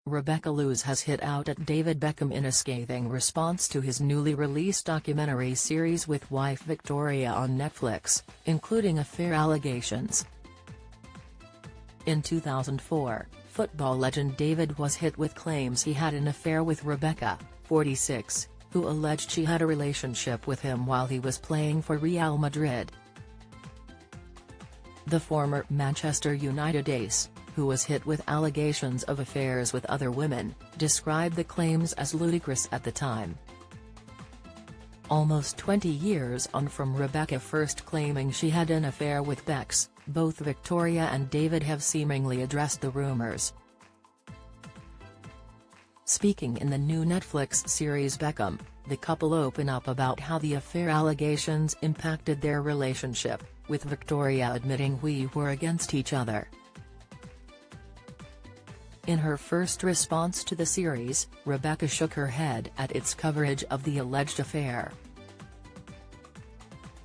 Rebecca Loos has hit out at David Beckham in a scathing response to his newly released documentary series with wife Victoria on Netflix, including affair allegations. In 2004, football legend David was hit with claims he had an affair with Rebecca, 46, who alleged she had a relationship with him while he was playing for Real Madrid. The former Manchester United ace, who was hit with allegations of affairs with other women, described the claims as ludicrous at the time. Almost 20 years on from Rebecca first claiming she had an affair with Bex, both Victoria and David have seemingly addressed the rumors. Speaking in the new Netflix series Beckham, the couple open up about how the affair allegations impacted their relationship, with Victoria admitting "We were against each other." In her first response to the series, Rebecca shook her head at its coverage of the alleged affair.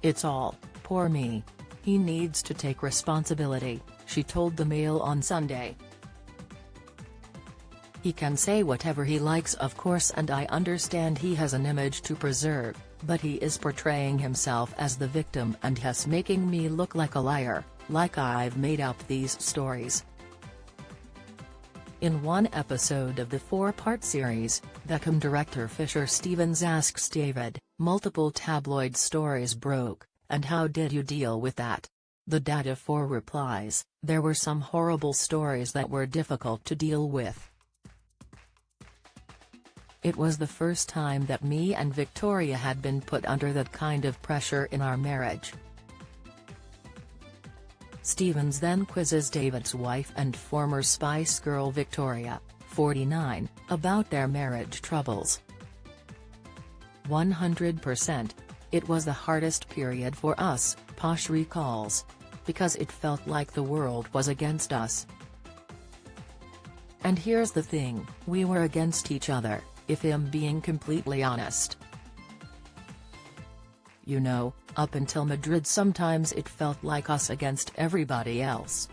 "It's all, poor me. He needs to take responsibility," she told the Mail on Sunday. "He can say whatever he likes of course, and I understand he has an image to preserve, but he is portraying himself as the victim and has making me look like a liar, like I've made up these stories." In one episode of the four-part series, Beckham director Fisher Stevens asks David, "Multiple tabloid stories broke, and how did you deal with that?" The Data 4 replies, "There were some horrible stories that were difficult to deal with. It was the first time that me and Victoria had been put under that kind of pressure in our marriage." Stevens then quizzes David's wife and former Spice Girl Victoria, 49, about their marriage troubles. 100%. It was the hardest period for us, Posh recalls. Because it felt like the world was against us. And here's the thing, we were against each other, if I'm being completely honest. You know, up until Madrid sometimes it felt like us against everybody else.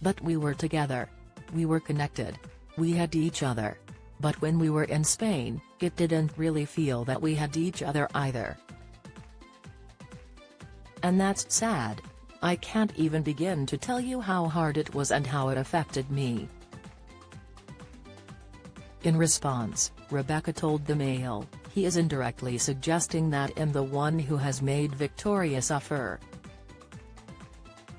But we were together. We were connected. We had each other. But when we were in Spain, it didn't really feel that we had each other either. And that's sad. I can't even begin to tell you how hard it was and how it affected me." In response, Rebecca told the Mail, "He is indirectly suggesting that I'm the one who has made Victoria suffer."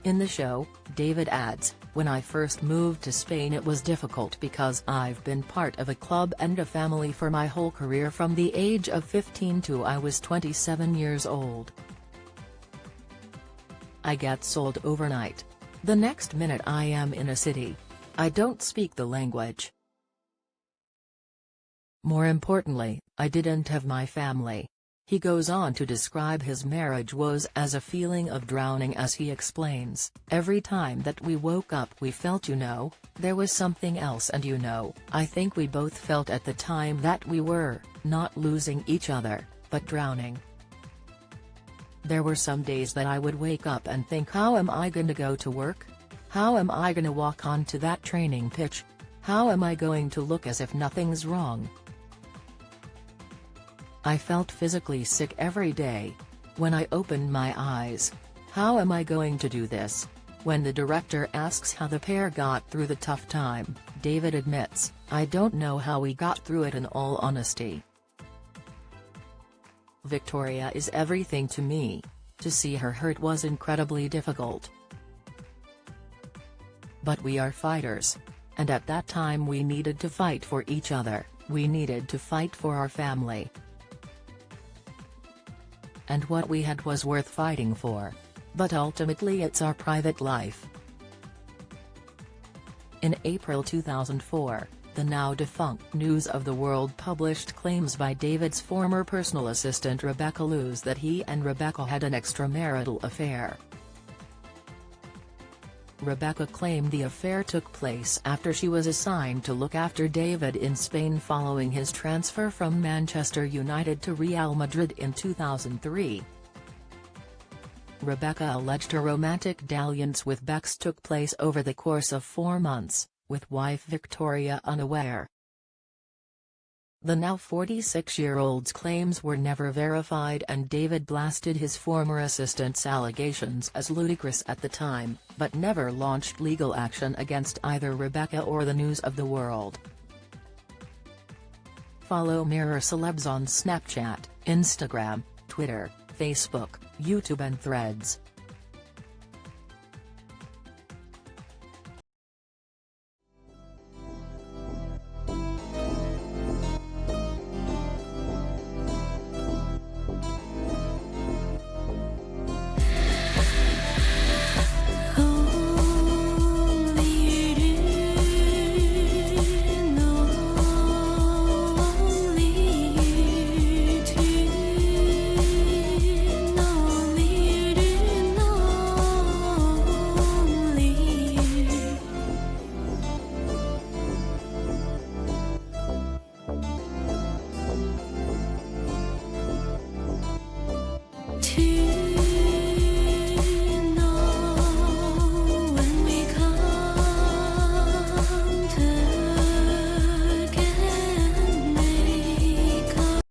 In the show, David adds, "When I first moved to Spain it was difficult because I've been part of a club and a family for my whole career from the age of 15 to I was 27 years old. I get sold overnight. The next minute I am in a city. I don't speak the language. More importantly, I didn't have my family." He goes on to describe his marriage woes as a feeling of drowning as he explains, "Every time that we woke up we felt there was something else and I think we both felt at the time that we were, not losing each other, but drowning. There were some days that I would wake up and think, how am I going to go to work? How am I going to walk onto that training pitch? How am I going to look as if nothing's wrong? I felt physically sick every day. When I opened my eyes, how am I going to do this?" When the director asks how the pair got through the tough time, David admits, "I don't know how we got through it in all honesty. Victoria is everything to me. To see her hurt was incredibly difficult. But we are fighters. And at that time we needed to fight for each other, we needed to fight for our family. And what we had was worth fighting for. But ultimately it's our private life." In April 2004, the now-defunct News of the World published claims by David's former personal assistant Rebecca Loos that he and Rebecca had an extramarital affair. Rebecca claimed the affair took place after she was assigned to look after David in Spain following his transfer from Manchester United to Real Madrid in 2003. Rebecca alleged her romantic dalliance with Bex took place over the course of 4 months, with wife Victoria unaware. The now 46-year-old's claims were never verified, and David blasted his former assistant's allegations as ludicrous at the time, but never launched legal action against either Rebecca or the News of the World. Follow Mirror Celebs on Snapchat, Instagram, Twitter, Facebook, YouTube and Threads.